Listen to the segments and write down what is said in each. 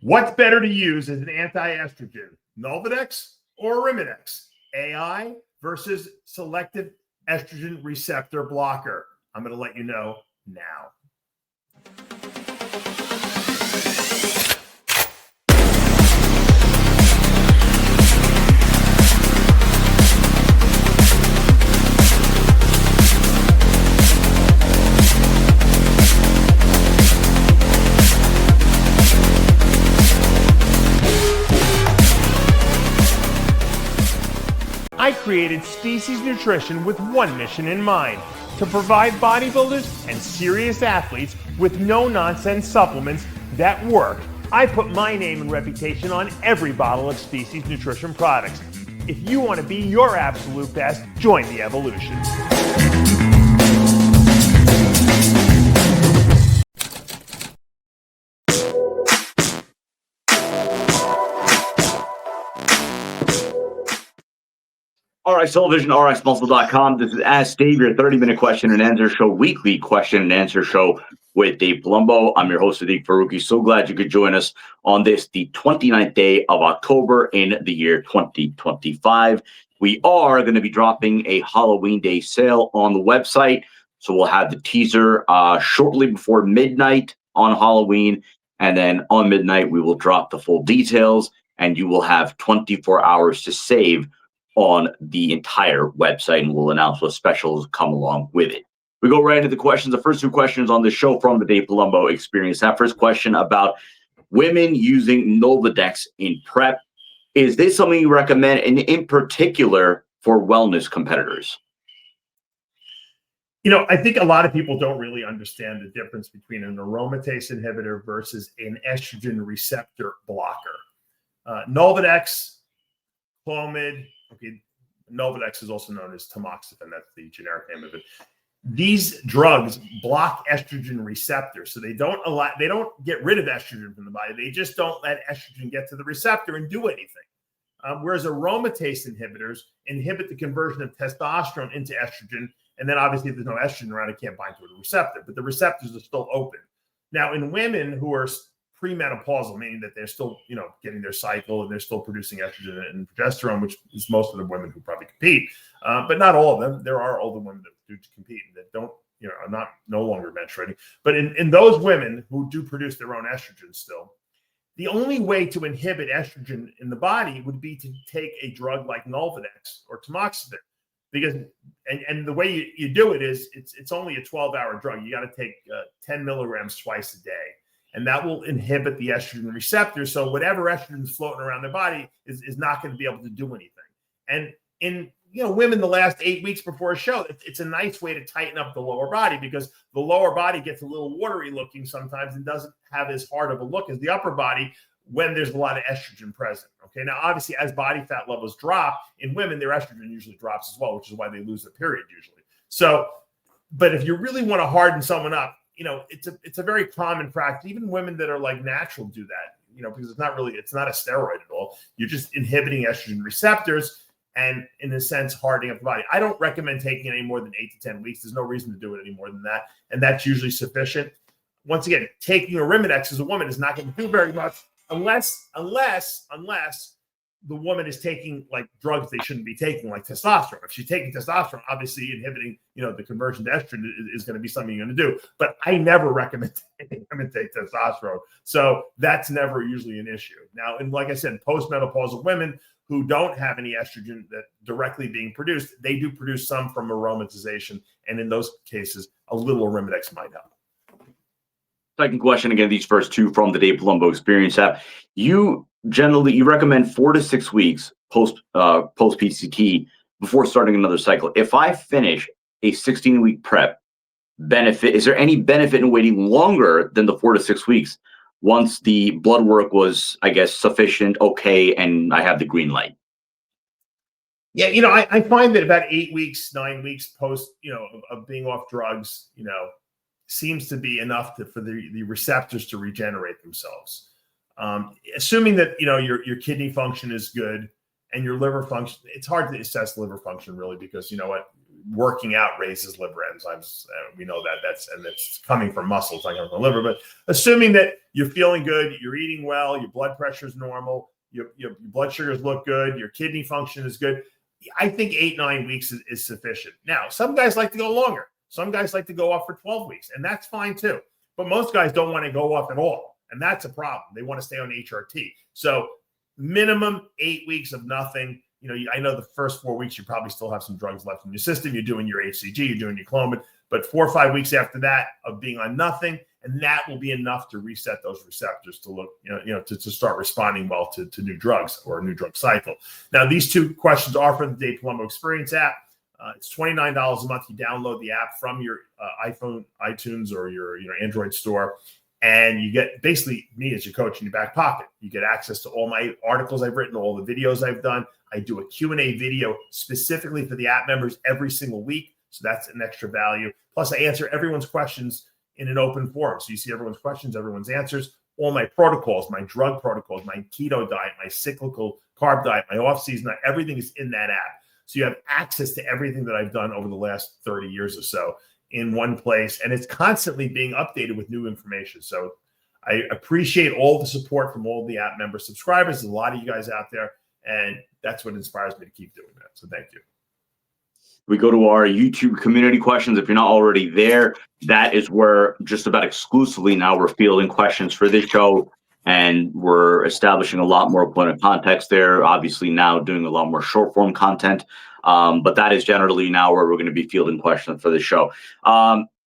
What's better to use as an anti-estrogen, Nolvadex or Arimidex? AI versus selective estrogen receptor blocker. I'm going to let you know now. I created Species Nutrition with one mission in mind: to provide bodybuilders and serious athletes with no-nonsense supplements that work. I put my name and reputation on every bottle of Species Nutrition products. If you want to be your absolute best, join the evolution. RX Television, RXMuscle.com. This is Ask Dave, your 30-minute question and answer show, weekly question and answer show with Dave Palumbo. I'm your host, Sadiq Faruqi. So glad you could join us on this, the 29th day of October in the year 2025. We are going to be dropping a Halloween Day sale on the website. So we'll have the teaser shortly before midnight on Halloween. And then on midnight, we will drop the full details, and you will have 24 hours to save on the entire website, and we'll announce what specials come along with it. We go right into the questions. The first two questions on the show from the Dave Palumbo Experience. That first question about women using Nolvadex in prep. Is this something you recommend, and in particular for wellness competitors? You know, I think a lot of people don't really understand the difference between an aromatase inhibitor versus an estrogen receptor blocker. Nolvadex, Clomid, okay, Nolvadex is also known as tamoxifen. That's the generic name of it. These drugs block estrogen receptors, so they don't get rid of estrogen from the body. They just don't let estrogen get to the receptor and do anything. Whereas aromatase inhibitors inhibit the conversion of testosterone into estrogen, and then obviously if there's no estrogen around, it can't bind to the receptor, but the receptors are still open. Now, in women who are premenopausal, meaning that they're still, getting their cycle and they're still producing estrogen and progesterone, which is most of the women who probably compete, but not all of them. There are older women that do compete and that don't, are no longer menstruating. But in those women who do produce their own estrogen still, the only way to inhibit estrogen in the body would be to take a drug like Nolvadex or tamoxifen, because and the way you do it is it's only a 12-hour drug. You got to take 10 milligrams twice a day. And that will inhibit the estrogen receptor. So whatever estrogen is floating around their body is not going to be able to do anything. And in women, the last 8 weeks before a show, it's a nice way to tighten up the lower body, because the lower body gets a little watery looking sometimes and doesn't have as hard of a look as the upper body when there's a lot of estrogen present. Okay, now obviously as body fat levels drop in women, their estrogen usually drops as well, which is why they lose their period usually. So, but if you really want to harden someone up, it's a very common practice. Even women that are like natural do that, because it's not a steroid at all. You're just inhibiting estrogen receptors and, in a sense, hardening up the body. I don't recommend taking it any more than 8 to 10 weeks. There's no reason to do it any more than that. And that's usually sufficient. Once again, taking Arimidex as a woman is not going to do very much unless the woman is taking like drugs they shouldn't be taking, like testosterone. If she's taking testosterone, obviously inhibiting, the conversion to estrogen is going to be something you're going to do. But I never recommend women take testosterone. So that's never usually an issue. Now, and like I said, postmenopausal women who don't have any estrogen that directly being produced, they do produce some from aromatization. And in those cases, a little Arimidex might help. Second question, again, these first two from the Dave Palumbo Experience app. You recommend 4 to 6 weeks post PCT before starting another cycle. If I finish a 16-week prep, is there any benefit in waiting longer than the 4 to 6 weeks once the blood work was, I guess, sufficient, okay, and I have the green light? Yeah, I find that about 8 weeks, 9 weeks post, of being off drugs, seems to be enough for the receptors to regenerate themselves. Assuming that, your kidney function is good and your liver function, it's hard to assess liver function really, because working out raises liver enzymes. We know that it's coming from muscle, it's not coming from the liver. But assuming that you're feeling good, you're eating well, your blood pressure is normal, your blood sugars look good, your kidney function is good, I think 8-9 weeks is sufficient. Now, some guys like to go longer. Some guys like to go off for 12 weeks, and that's fine too. But most guys don't want to go off at all, and that's a problem. They want to stay on HRT. So minimum 8 weeks of nothing. I know the first 4 weeks you probably still have some drugs left in your system. You're doing your HCG, you're doing your Clomid, but 4 or 5 weeks after that of being on nothing, and that will be enough to reset those receptors to look, to start responding well to new drugs or a new drug cycle. Now, these 2 questions are for the Dave Palumbo Experience app. It's $29 a month. You download the app from your iPhone, iTunes, or your Android store, and you get basically me as your coach in your back pocket. You get access to all my articles I've written, all the videos I've done. I do a Q&A video specifically for the app members every single week. So that's an extra value. Plus, I answer everyone's questions in an open forum. So you see everyone's questions, everyone's answers, all my protocols, my drug protocols, my keto diet, my cyclical carb diet, my off-season diet, everything is in that app. So you have access to everything that I've done over the last 30 years or so in one place. And it's constantly being updated with new information. So I appreciate all the support from all the app member subscribers. There's a lot of you guys out there, and that's what inspires me to keep doing that. So thank you. We go to our YouTube community questions. If you're not already there, that is where just about exclusively now we're fielding questions for this show, and we're establishing a lot more point of context there. Obviously now doing a lot more short form content, but that is generally now where we're going to be fielding questions for the show.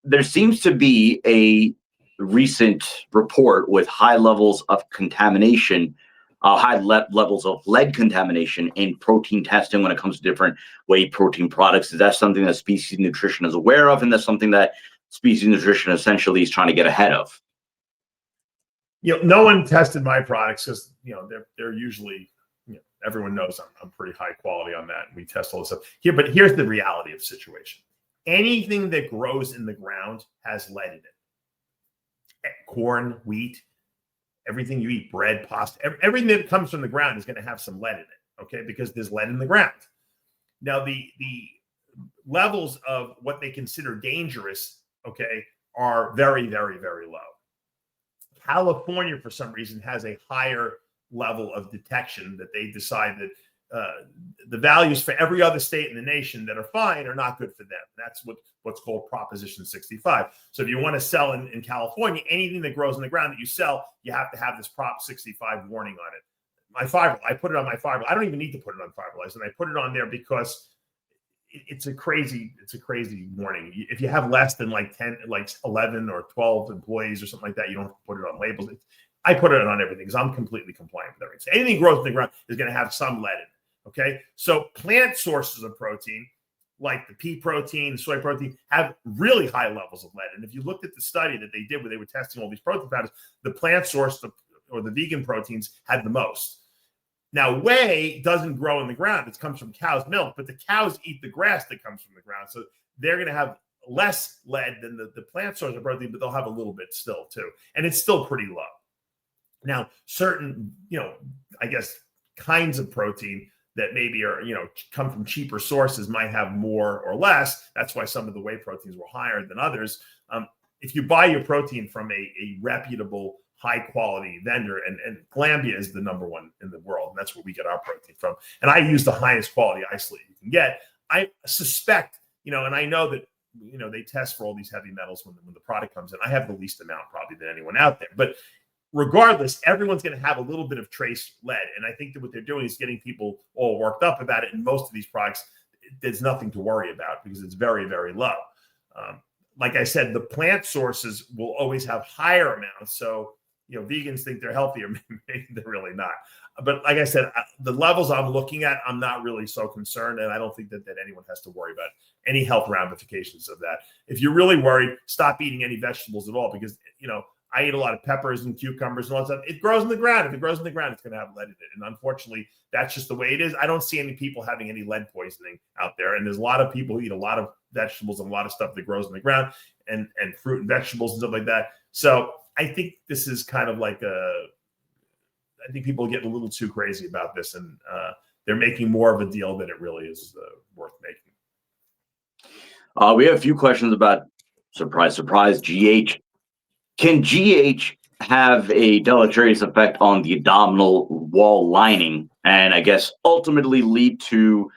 There seems to be a recent report with high levels of contamination, levels of lead contamination in protein testing when it comes to different whey protein products. Is that something that Species Nutrition is aware of, and that's something that Species Nutrition essentially is trying to get ahead of? No one tested my products because they're usually, everyone knows I'm pretty high quality on that. We test all this stuff here, but here's the reality of the situation. Anything that grows in the ground has lead in it. Corn, wheat, everything you eat, bread, pasta, everything that comes from the ground is going to have some lead in it, okay? Because there's lead in the ground. Now, the levels of what they consider dangerous, okay, are very, very, very low. California, for some reason, has a higher level of detection that they decide that the values for every other state in the nation that are fine are not good for them. That's what's called Proposition 65. So if you want to sell in California, anything that grows in the ground that you sell, you have to have this Prop 65 warning on it. My fiber, I put it on my fiber. I don't even need to put it on Fiberlife, and I put it on there because it's a crazy warning. If you have less than 11 or 12 employees or something like that, you don't have to put it on labels. I put it on everything because I'm completely compliant with everything. So anything grows in the ground is going to have some lead in it. Okay, so plant sources of protein, like the pea protein, soy protein, have really high levels of lead. And if you looked at the study that they did where they were testing all these protein powders, the plant source or the vegan proteins had the most. Now, whey doesn't grow in the ground. It comes from cow's milk, but the cows eat the grass that comes from the ground. So they're going to have less lead than the plant source of protein, but they'll have a little bit still too. And it's still pretty low. Now, certain, I guess, kinds of protein that maybe are, come from cheaper sources might have more or less. That's why some of the whey proteins were higher than others. If you buy your protein from a reputable, high quality vendor, and Glambia is the number one in the world, and that's where we get our protein from. And I use the highest quality isolate you can get. I suspect, and I know that, they test for all these heavy metals when the product comes in. I have the least amount probably than anyone out there, but regardless, everyone's going to have a little bit of trace lead. And I think that what they're doing is getting people all worked up about it. And most of these products, there's nothing to worry about because it's very, very low. Like I said, the plant sources will always have higher amounts. So, vegans think they're healthier. Maybe they're really not. But like I said, the levels I'm looking at, I'm not really so concerned. And I don't think that anyone has to worry about any health ramifications of that. If you're really worried, stop eating any vegetables at all because, I eat a lot of peppers and cucumbers and all that stuff. It grows in the ground. If it grows in the ground, it's going to have lead in it. And unfortunately, that's just the way it is. I don't see any people having any lead poisoning out there. And there's a lot of people who eat a lot of vegetables and a lot of stuff that grows in the ground and fruit and vegetables and stuff like that. So I think this is kind of like I think people get a little too crazy about this, and they're making more of a deal than it really is worth making. We have a few questions about, surprise, surprise, GH. Can GH have a deleterious effect on the abdominal wall lining and I guess ultimately lead to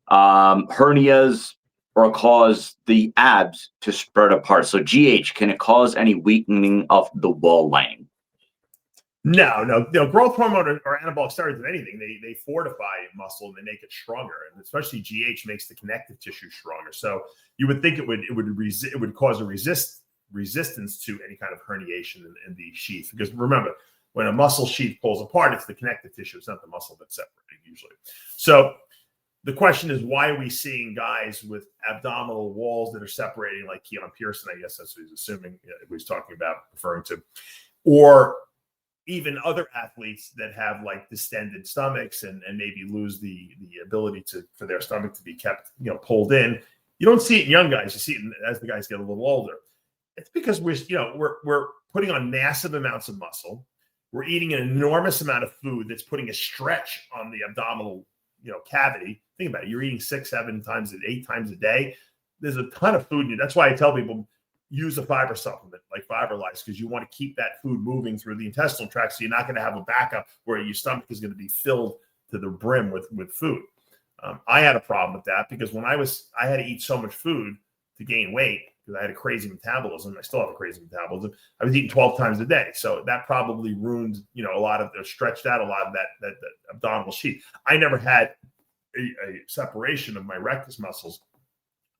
hernias or cause the abs to spread apart? So GH, can it cause any weakening of the wall lining? No. Growth hormone or anabolic steroids, if anything, they fortify muscle and they make it stronger, and especially GH makes the connective tissue stronger. So you would think it would cause a resistance to any kind of herniation in the sheath, because remember, when a muscle sheath pulls apart, it's the connective tissue. It's not the muscle that's separating usually. So the question is, why are we seeing guys with abdominal walls that are separating, like Keon Pearson? I guess that's what he's assuming, he's talking about, referring to, or even other athletes that have like distended stomachs and maybe lose the ability for their stomach to be kept, pulled in. You don't see it in young guys. You see it as the guys get a little older. It's because we're putting on massive amounts of muscle. We're eating an enormous amount of food that's putting a stretch on the abdominal, cavity. Think about it. You're eating 6, 7 times, 8 times a day. There's a ton of food in you. That's why I tell people, use a fiber supplement like Fiberlyze, because you want to keep that food moving through the intestinal tract, so you're not going to have a backup where your stomach is going to be filled to the brim with food. I had a problem with that because when I had to eat so much food to gain weight because I had a crazy metabolism. I still have a crazy metabolism. I was eating 12 times a day, so that probably ruined, a lot of, stretched out a lot of that abdominal sheath. I never had a separation of my rectus muscles,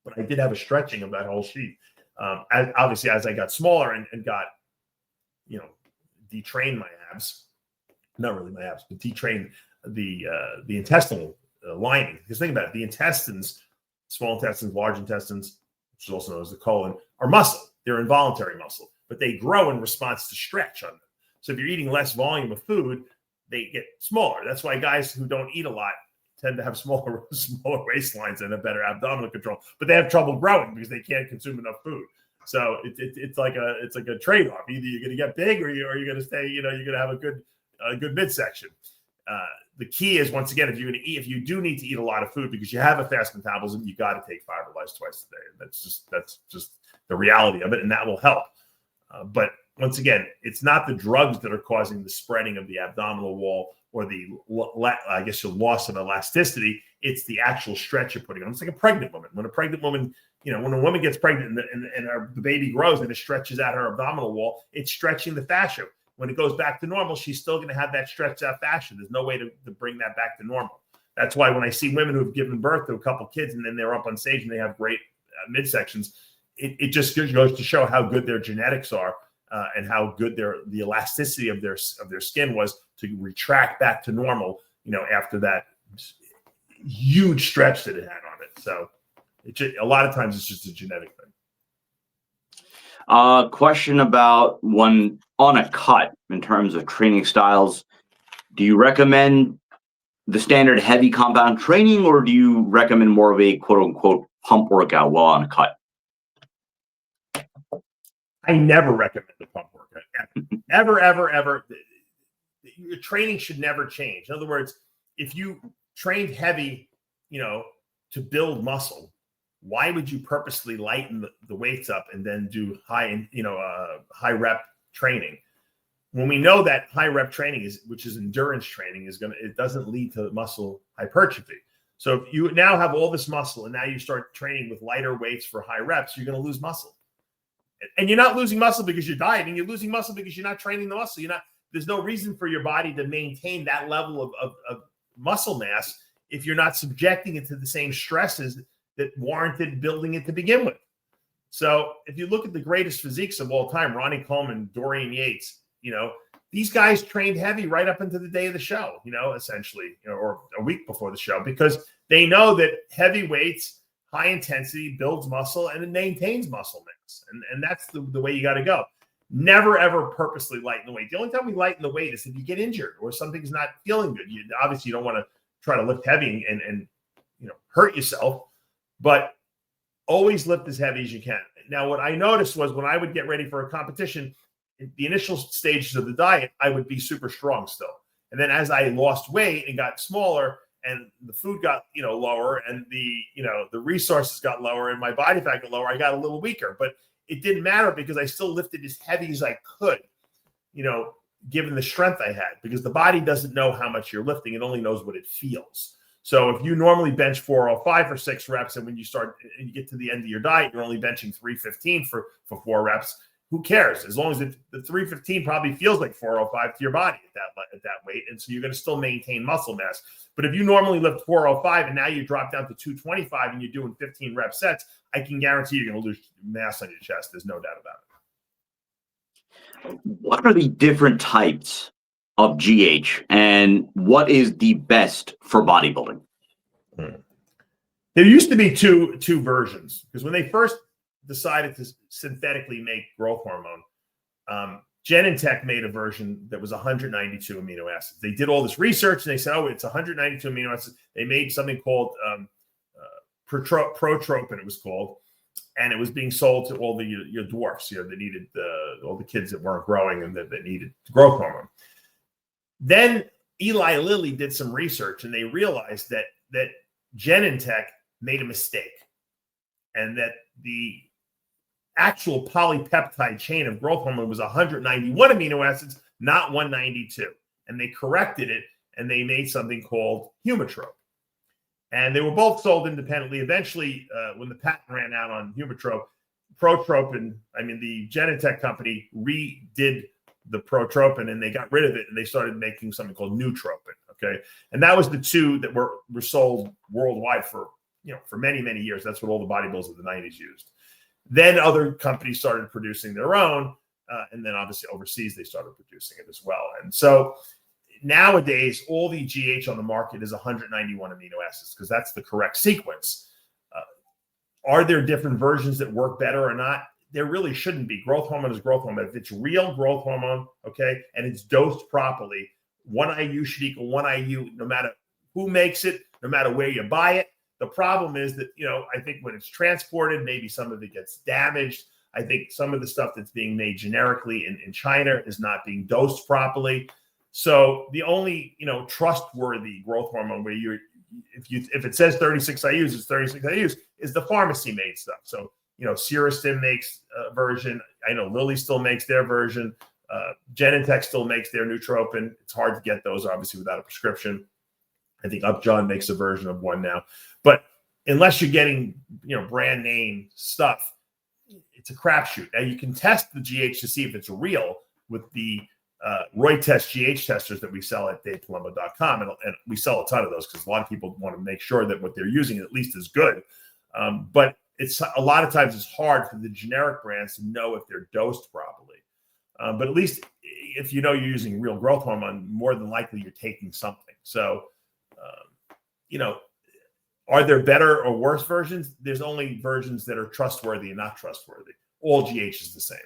but I did have a stretching of that whole sheath. Obviously, as I got smaller and got, detrained my abs, not really my abs, but detrained the intestinal lining. Because think about it, the intestines, small intestines, large intestines, which is also known as the colon, are muscle. They're involuntary muscle, but they grow in response to stretch on them. So if you're eating less volume of food, they get smaller. That's why guys who don't eat a lot tend to have smaller waistlines and a better abdominal control, but they have trouble growing because they can't consume enough food. So it's like a trade-off. Either you're going to get big or you're going to stay. You're going to have a good midsection. The key is, once again, if you do need to eat a lot of food because you have a fast metabolism, you got to take Fiberlyze twice a day. That's just the reality of it, and that will help. But once again, it's not the drugs that are causing the spreading of the abdominal wall or the loss of elasticity. It's the actual stretch you're putting on. It's like a pregnant woman. When a pregnant woman, when a woman gets pregnant and the baby grows and it stretches out her abdominal wall, it's stretching the fascia. When it goes back to normal, she's still going to have that stretched out fascia. There's no way to bring that back to normal. That's why when I see women who have given birth to a couple kids and then they're up on stage and they have great midsections, it just goes to show how good their genetics are and how good the elasticity of their skin was to retract back to normal, after that huge stretch that it had on it. So a lot of times it's just a genetic thing. Question about one on a cut in terms of training styles. Do you recommend the standard heavy compound training, or do you recommend more of a quote unquote pump workout while on a cut? I never recommend the pump workout. Ever. Your training should never change. In other words, if you trained heavy, to build muscle, why would you purposely lighten the weights up and then do high rep training? When we know that high rep training which is endurance training, it doesn't lead to muscle hypertrophy. So if you now have all this muscle and now you start training with lighter weights for high reps, you're going to lose muscle. And you're not losing muscle because you're dieting. You're losing muscle because you're not training the muscle. There's no reason for your body to maintain that level of muscle mass if you're not subjecting it to the same stresses that warranted building it to begin with. So if you look at the greatest physiques of all time, Ronnie Coleman, Dorian Yates, these guys trained heavy right up into the day of the show, essentially, or a week before the show, because they know that heavy weights, high intensity builds muscle and it maintains muscle mass. And that's the way you got to go. Never, ever purposely lighten the weight. The only time we lighten the weight is if you get injured or something's not feeling good. Obviously, you don't want to try to lift heavy and hurt yourself, but always lift as heavy as you can. Now, what I noticed was when I would get ready for a competition, the initial stages of the diet, I would be super strong still. And then as I lost weight and got smaller and the food got, lower, and the resources got lower, and my body fat got lower, I got a little weaker. But it didn't matter because I still lifted as heavy as I could, given the strength I had, because the body doesn't know how much you're lifting. It only knows what it feels. So if you normally bench 405 for 6 reps, and when you get to the end of your diet, you're only benching 315 for 4 reps, who cares? As long as the 315 probably feels like 405 to your body at that weight. And so you're going to still maintain muscle mass. But if you normally lift 405 and now you drop down to 225 and you're doing 15 rep sets, I can guarantee you're going to lose mass on your chest. There's no doubt about it. What are the different types of GH, and what is the best for bodybuilding? There used to be two versions, because when they first decided to synthetically make growth hormone, Genentech made a version that was 192 amino acids. They did all this research and they said, it's 192 amino acids. They made something called protropin, it was called, and it was being sold to all the your dwarfs, that needed all the kids that weren't growing and that needed growth hormone. Then Eli Lilly did some research and they realized that Genentech made a mistake, and that the actual polypeptide chain of growth hormone was 191 amino acids, not 192. And they corrected it, and they made something called Humatrope. And they were both sold independently. Eventually, when the patent ran out on Humatrope, the Genentech company redid the protropin, and they got rid of it, and they started making something called Nutropin. Okay, and that was the two that were sold worldwide for many, many years. That's what all the bodybuilders of the 90s used. Then other companies started producing their own, and then obviously overseas they started producing it as well. And so nowadays, all the GH on the market is 191 amino acids, because that's the correct sequence. Are there different versions that work better or not? There really shouldn't be. Growth hormone is growth hormone. If it's real growth hormone, okay, and it's dosed properly, 1 IU should equal 1 IU, no matter who makes it, no matter where you buy it. The problem is that, I think when it's transported, maybe some of it gets damaged. I think some of the stuff that's being made generically in China is not being dosed properly. So the only, trustworthy growth hormone where if it says 36 IUs, it's 36 IUs, is the pharmacy made stuff. So, Serostim makes a version. I know Lilly still makes their version. Genentech still makes their Nutropin. It's hard to get those, obviously, without a prescription. I think Upjohn makes a version of one now. But unless you're getting, brand name stuff, it's a crapshoot. Now, you can test the GH to see if it's real with the Roy Test GH testers that we sell at Palumbo.com. And we sell a ton of those because a lot of people want to make sure that what they're using at least is good. But it's a lot of times it's hard for the generic brands to know if they're dosed properly. But at least if you're using real growth hormone, more than likely you're taking something. So, are there better or worse versions? There's only versions that are trustworthy and not trustworthy. All GH is the same.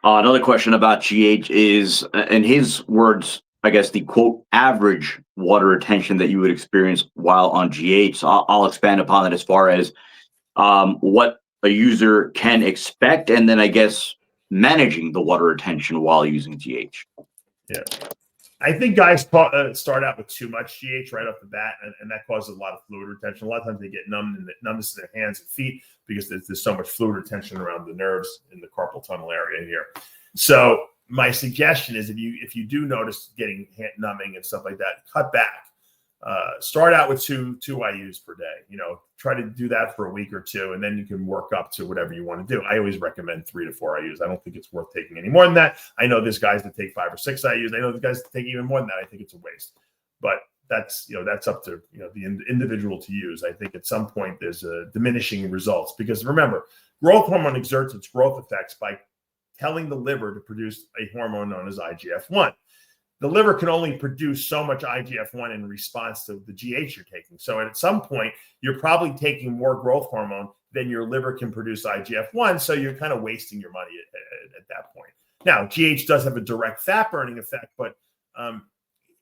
Another question about GH is, in his words, I guess the quote average water retention that you would experience while on GH. So I'll expand upon that as far as what a user can expect, and then I guess managing the water retention while using GH. Yeah. I think guys start out with too much GH right off the bat, and that causes a lot of fluid retention. A lot of times they get numbness in their hands and feet because there's so much fluid retention around the nerves in the carpal tunnel area here. So my suggestion is if you do notice getting numbing and stuff like that, cut back. Start out with two IUs per day. Try to do that for a week or two, and then you can work up to whatever you want to do. I always recommend 3 to 4 IUs. I don't think it's worth taking any more than that. I know there's guys that take 5 or 6 IUs. I know the guys that take even more than that. I think it's a waste. But that's up to the individual to use. I think at some point there's a diminishing results, because remember, growth hormone exerts its growth effects by telling the liver to produce a hormone known as IGF-1. The liver can only produce so much IGF-1 in response to the GH you're taking. So at some point, you're probably taking more growth hormone than your liver can produce IGF-1. So you're kind of wasting your money at that point. Now, GH does have a direct fat burning effect, but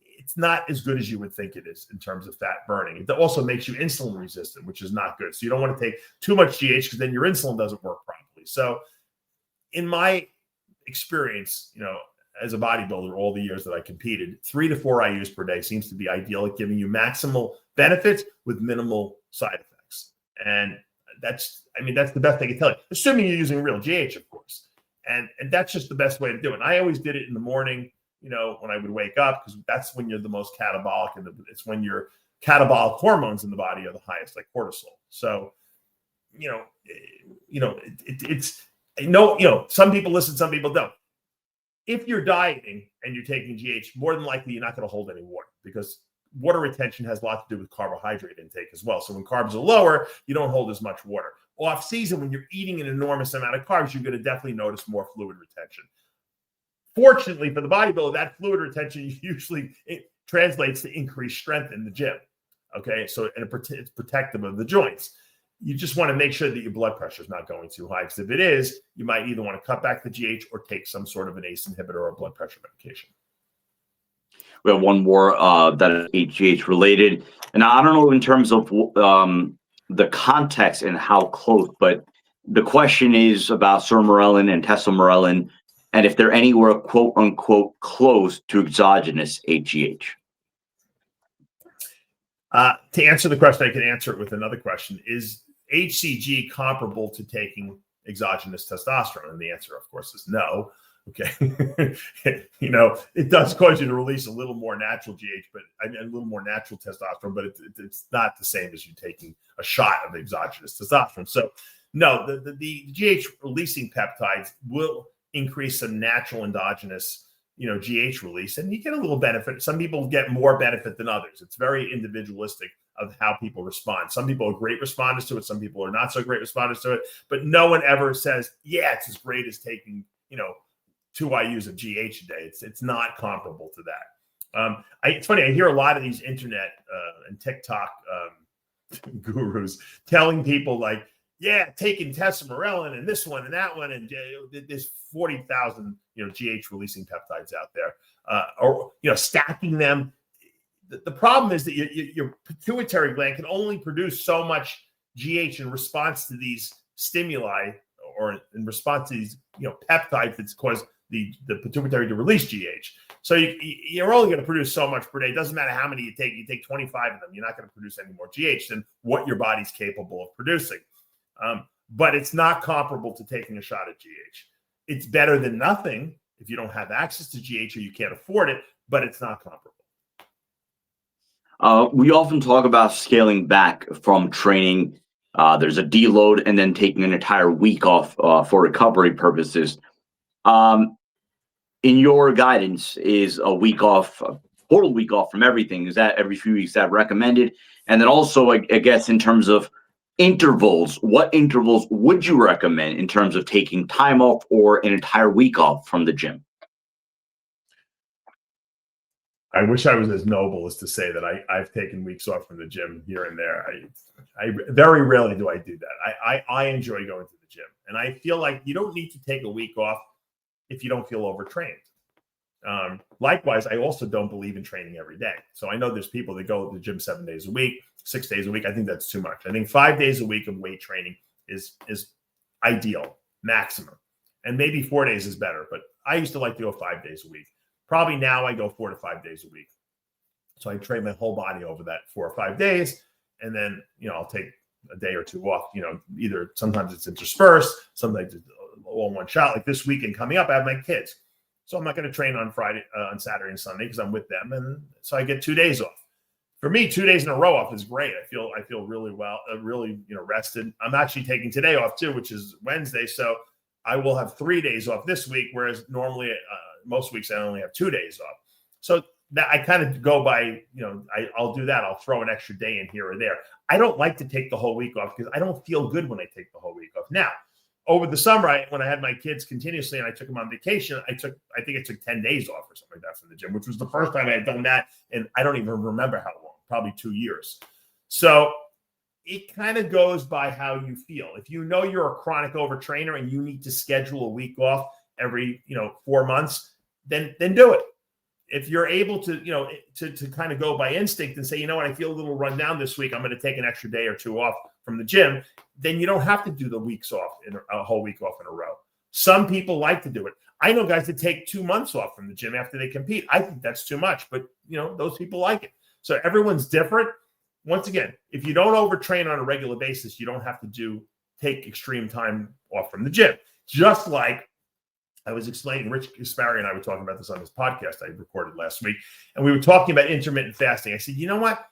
it's not as good as you would think it is in terms of fat burning. It also makes you insulin resistant, which is not good. So you don't want to take too much GH because then your insulin doesn't work properly. So in my experience, as a bodybuilder, all the years that I competed, 3 to 4 IUs per day seems to be ideal at giving you maximal benefits with minimal side effects. And that's the best I can tell you, assuming you're using real GH, of course. And that's just the best way to do it. And I always did it in the morning, when I would wake up, because that's when you're the most catabolic, and it's when your catabolic hormones in the body are the highest, like cortisol. So, some people listen, some people don't. If you're dieting and you're taking GH, more than likely you're not going to hold any water, because water retention has a lot to do with carbohydrate intake as well. So when carbs are lower, you don't hold as much water. Off season, when you're eating an enormous amount of carbs, you're going to definitely notice more fluid retention. Fortunately for the bodybuilder, that fluid retention usually translates to increased strength in the gym. Okay, so it's protective of the joints. You just want to make sure that your blood pressure is not going too high, because if it is, you might either want to cut back the GH or take some sort of an ACE inhibitor or blood pressure medication. We have one more that is HGH related, and I don't know in terms of the context and how close, but the question is about sermorelin and tesamorelin, and if they're anywhere quote unquote close to exogenous HGH. To answer the question, I can answer it with another question. Is HCG comparable to taking exogenous testosterone? And the answer, of course, is no. Okay. It does cause you to release a little more natural GH, but a little more natural testosterone, but it's not the same as you taking a shot of exogenous testosterone. So no, the GH releasing peptides will increase some natural endogenous GH release, and you get a little benefit. Some people get more benefit than others. It's very individualistic of how people respond. Some people are great responders to it. Some people are not so great responders to it, but no one ever says, yeah, it's as great as taking, 2 IUs of GH a day. It's not comparable to that. It's funny. I hear a lot of these internet and TikTok gurus telling people like, yeah, taking tesamorelin and this one and that one, and there's 40,000 GH releasing peptides out there, or stacking them. The problem is that your pituitary gland can only produce so much GH in response to these stimuli, or in response to these peptides that cause the pituitary to release GH. So you're only going to produce so much per day. It doesn't matter how many you take. You take 25 of them, you're not going to produce any more GH than what your body's capable of producing. But it's not comparable to taking a shot of GH. It's better than nothing if you don't have access to GH or you can't afford it, but it's not comparable. We often talk about scaling back from training. There's a deload and then taking an entire week off for recovery purposes. In your guidance, is a week off, a total week off from everything? Is that every few weeks that recommended? And then also, I guess, in terms of intervals, what intervals would you recommend in terms of taking time off or an entire week off from the gym? I wish I was as noble as to say that I've taken weeks off from the gym here and there. I very rarely do I do that. I enjoy going to the gym, and I feel like you don't need to take a week off if you don't feel overtrained. Likewise, I also don't believe in training every day. So I know there's people that go to the gym 7 days a week, 6 days a week. I think that's too much. I think 5 days a week of weight training is ideal, maximum. And maybe 4 days is better, but I used to like to go 5 days a week. Probably now I go 4 to 5 days a week. So I train my whole body over that 4 or 5 days. And then, I'll take a day or two off, either sometimes it's interspersed, sometimes it's all in one shot. Like this weekend coming up, I have my kids. So I'm not going to train on Saturday and Sunday because I'm with them. And so I get 2 days off. For me, 2 days in a row off is great. I feel really well, really, rested. I'm actually taking today off too, which is Wednesday. So I will have 3 days off this week, whereas normally most weeks I only have 2 days off. So that I kind of go by, I'll do that. I'll throw an extra day in here or there. I don't like to take the whole week off because I don't feel good when I take the whole week off. Now, over the summer, when I had my kids continuously and I took them on vacation, I think I took 10 days off or something like that from the gym, which was the first time I had done that. And I don't even remember how long, probably 2 years. So it kind of goes by how you feel. If you're a chronic overtrainer and you need to schedule a week off every, 4 months, then do it. If you're able to, to kind of go by instinct and say, you know what, I feel a little run down this week, I'm going to take an extra day or two off from the gym, then you don't have to do the weeks off, a whole week off in a row. Some people like to do it. I know guys that take 2 months off from the gym after they compete. I think that's too much, but those people like it. So everyone's different. Once again, if you don't overtrain on a regular basis, you don't have to take extreme time off from the gym. Just like I was explaining, Rich Gaspari and I were talking about this on this podcast I recorded last week, and we were talking about intermittent fasting. I said, you know what?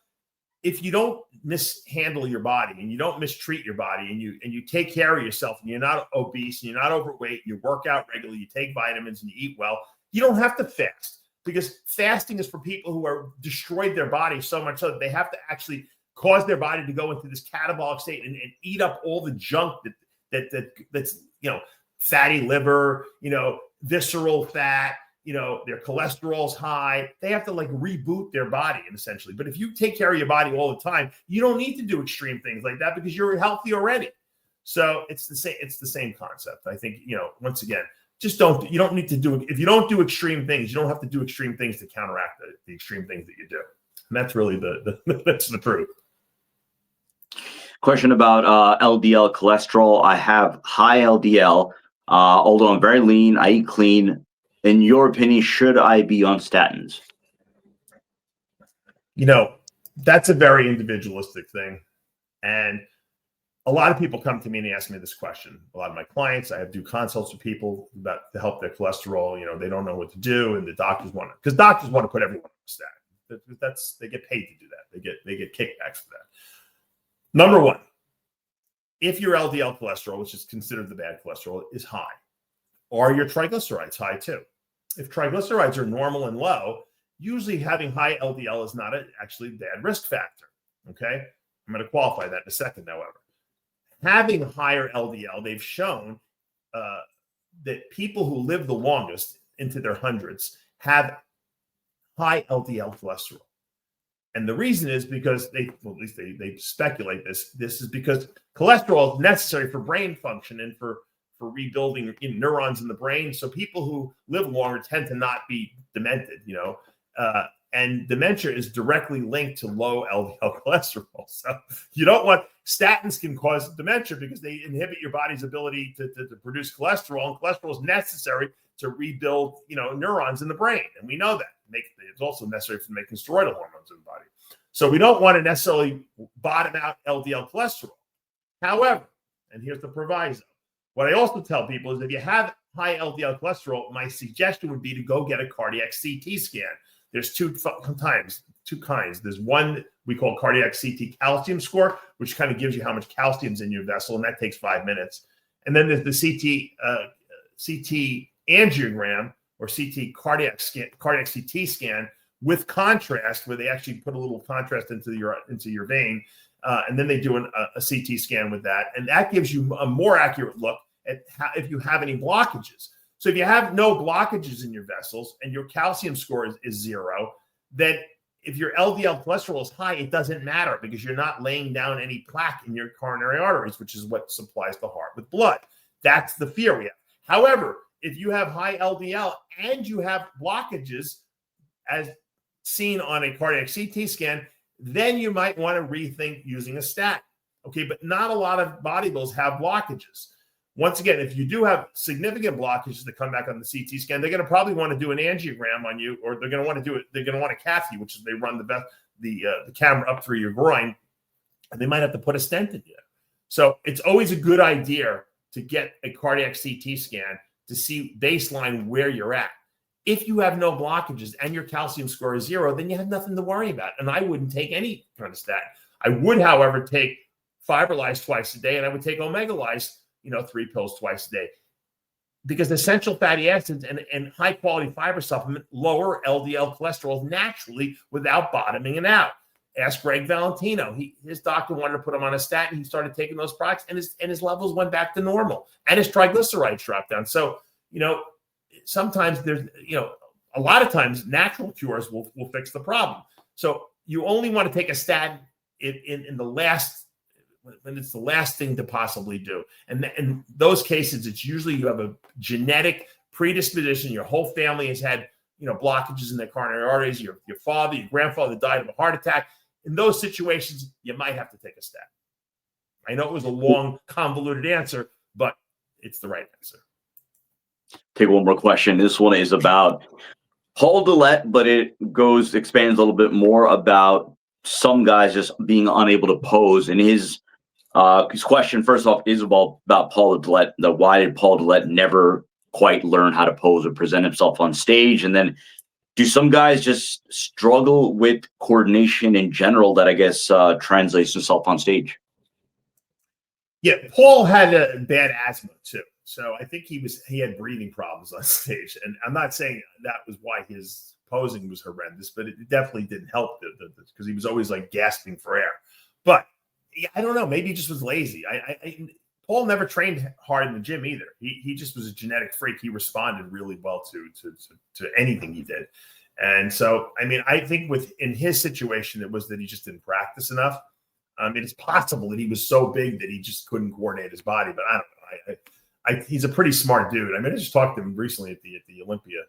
If you don't mishandle your body and you don't mistreat your body and you take care of yourself and you're not obese and you're not overweight, you work out regularly, you take vitamins and you eat well, you don't have to fast, because fasting is for people who are destroyed their body so much so that they have to actually cause their body to go into this catabolic state and eat up all the junk that's fatty liver, visceral fat, their cholesterol's high. They have to reboot their body essentially. But if you take care of your body all the time, you don't need to do extreme things like that because you're healthy already. So it's the same concept. I think, once again, you don't need to do, if you don't do extreme things, you don't have to do extreme things to counteract the extreme things that you do. And that's really that's the truth. Question about LDL cholesterol. I have high LDL, although I'm very lean, I eat clean. In your opinion, should I be on statins? That's a very individualistic thing. And a lot of people come to me and they ask me this question. A lot of my clients, I do consults with people to help their cholesterol. They don't know what to do, and the doctors want to put everyone on a statin. They get paid to do that. They get kickbacks for that. Number one, if your LDL cholesterol, which is considered the bad cholesterol, is high, are your triglycerides high too? If triglycerides are normal and low, usually having high LDL is not actually a bad risk factor. Okay, I'm going to qualify that in a second. However, having higher LDL, they've shown that people who live the longest, into their hundreds, have high LDL cholesterol. And the reason is because at least they speculate this is because cholesterol is necessary for brain function and for rebuilding neurons in the brain. So people who live longer tend to not be demented, and dementia is directly linked to low LDL cholesterol. So you don't want, statins can cause dementia because they inhibit your body's ability to produce cholesterol, and cholesterol is necessary to rebuild, neurons in the brain. And we know that. It's also necessary for making steroidal hormones in the body. So we don't want to necessarily bottom out LDL cholesterol. However, and here's the proviso, what I also tell people is if you have high LDL cholesterol, my suggestion would be to go get a cardiac CT scan. There's two kinds. There's one we call cardiac CT calcium score, which kind of gives you how much calcium's in your vessel, and that takes 5 minutes. And then there's the CT angiogram, or CT cardiac CT scan with contrast, where they actually put a little contrast into your vein, and then they do a CT scan with that, and that gives you a more accurate look at if you have any blockages. So if you have no blockages in your vessels and your calcium score is 0, then if your LDL cholesterol is high, it doesn't matter because you're not laying down any plaque in your coronary arteries, which is what supplies the heart with blood. That's the fear we have. However, if you have high LDL and you have blockages, as seen on a cardiac CT scan, then you might want to rethink using a statin. Okay, but not a lot of bodybuilders have blockages. Once again, if you do have significant blockages that come back on the CT scan, they're going to probably want to do an angiogram on you, or they're going to want to do it. They're going to want to cath you, which is they run the camera up through your groin, and they might have to put a stent in you. So it's always a good idea to get a cardiac CT scan to see baseline where you're at. If you have no blockages and your calcium score is 0, then you have nothing to worry about. And I wouldn't take any kind of statin. I would, however, take Fiberlyze twice a day, and I would take Omega-Lyze, 3 pills twice a day, because essential fatty acids and high quality fiber supplement lower LDL cholesterol naturally without bottoming it out. Ask Greg Valentino. His doctor wanted to put him on a statin. He started taking those products, and his levels went back to normal, and his triglycerides dropped down. So, sometimes there's, a lot of times natural cures will fix the problem. So you only want to take a statin in the last, when it's the last thing to possibly do. And in those cases, it's usually you have a genetic predisposition. Your whole family has had, blockages in their coronary arteries. Your father, your grandfather died of a heart attack. In those situations, you might have to take a statin. I know it was a long, convoluted answer, but it's the right answer. Take one more question. This one is about Paul Dillette, but it expands a little bit more about some guys just being unable to pose. And his question, first off, is about Paul Dillette. Why did Paul Dillette never quite learn how to pose or present himself on stage? And then, do some guys just struggle with coordination in general that I guess translates to on stage? Yeah, Paul had a bad asthma too. So I think he had breathing problems on stage. And I'm not saying that was why his posing was horrendous, but it definitely didn't help because he was always like gasping for air. But yeah, I don't know. Maybe he just was lazy. Paul never trained hard in the gym either. He just was a genetic freak. He responded really well to anything he did. And so, I mean, I think in his situation, it was that he just didn't practice enough. It's possible that he was so big that he just couldn't coordinate his body, but I don't know. He's a pretty smart dude. I mean, I just talked to him recently at the Olympia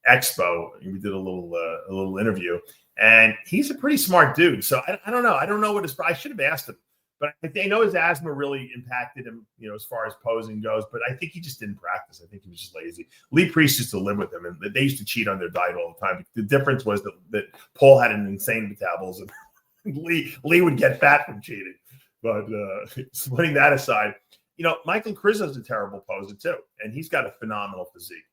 Expo. We did a little interview, and he's a pretty smart dude. So I don't know. I don't know what I should have asked him. But I know his asthma really impacted him, as far as posing goes. But I think he just didn't practice. I think he was just lazy. Lee Priest used to live with him, and they used to cheat on their diet all the time. The difference was that Paul had an insane metabolism. Lee would get fat from cheating. But putting that aside, Michael Krizo's a terrible poser too, and he's got a phenomenal physique.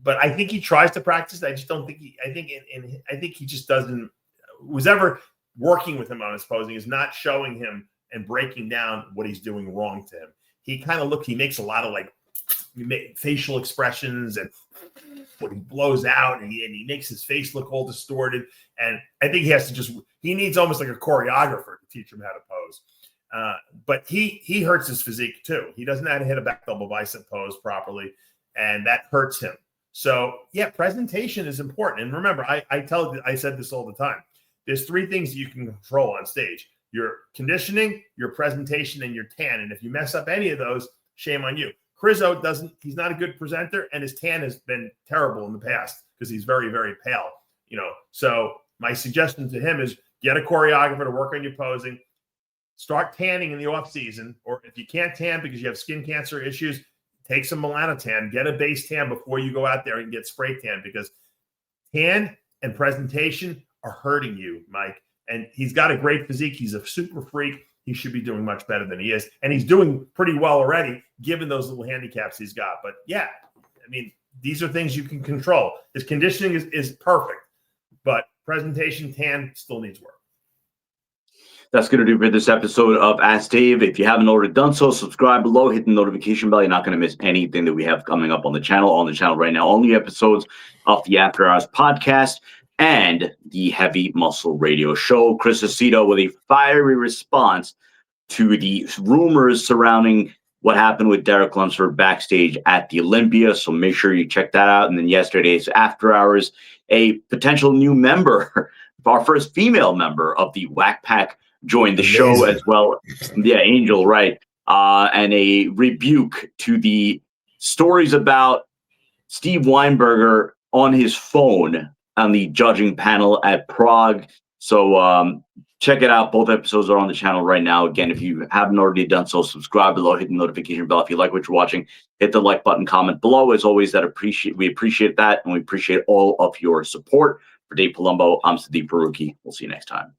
But I think he tries to practice. I just don't think I think he just doesn't. Was ever working with him on his posing is not showing him and breaking down what he's doing wrong to him. He makes a lot of facial expressions and when he blows out and he makes his face look all distorted. And I think he needs almost like a choreographer to teach him how to pose. But he hurts his physique too. He doesn't know how to hit a back double bicep pose properly, and that hurts him. So yeah, presentation is important. And remember, I said this all the time. There's three things that you can control on stage: your conditioning, your presentation, and your tan. And if you mess up any of those, shame on you. Krizo he's not a good presenter, and his tan has been terrible in the past because he's very, very pale. So my suggestion to him is get a choreographer to work on your posing. Start tanning in the off season, or if you can't tan because you have skin cancer issues, take some melanotan, get a base tan before you go out there and get spray tan, because tan and presentation are hurting you, Mike. And he's got a great physique. He's a super freak. He should be doing much better than he is. And he's doing pretty well already, given those little handicaps he's got. But yeah, I mean, these are things you can control. His conditioning is perfect, but presentation, tan still needs work. That's going to do for this episode of Ask Dave. If you haven't already done so, subscribe below, hit the notification bell. You're not going to miss anything that we have coming up on the channel. On the channel right now, only episodes of the After Hours podcast and the Heavy Muscle Radio Show. Chris Aceto with a fiery response to the rumors surrounding what happened with Derek Lunsford backstage at the Olympia. So make sure you check that out. And then yesterday's After Hours, a potential new member, our first female member of the Whack Pack, joined the show as well. Yeah, Angel, right. And a rebuke to the stories about Steve Weinberger on his phone on the judging panel at Prague. So check it out. Both episodes are on the channel right now. Again, if you haven't already done so, subscribe below, hit the notification bell. If you like what you're watching, hit the like button, comment below. As always, we appreciate that, and we appreciate all of your support. For Dave Palumbo, I'm Sadiq Faruqi. We'll see you next time.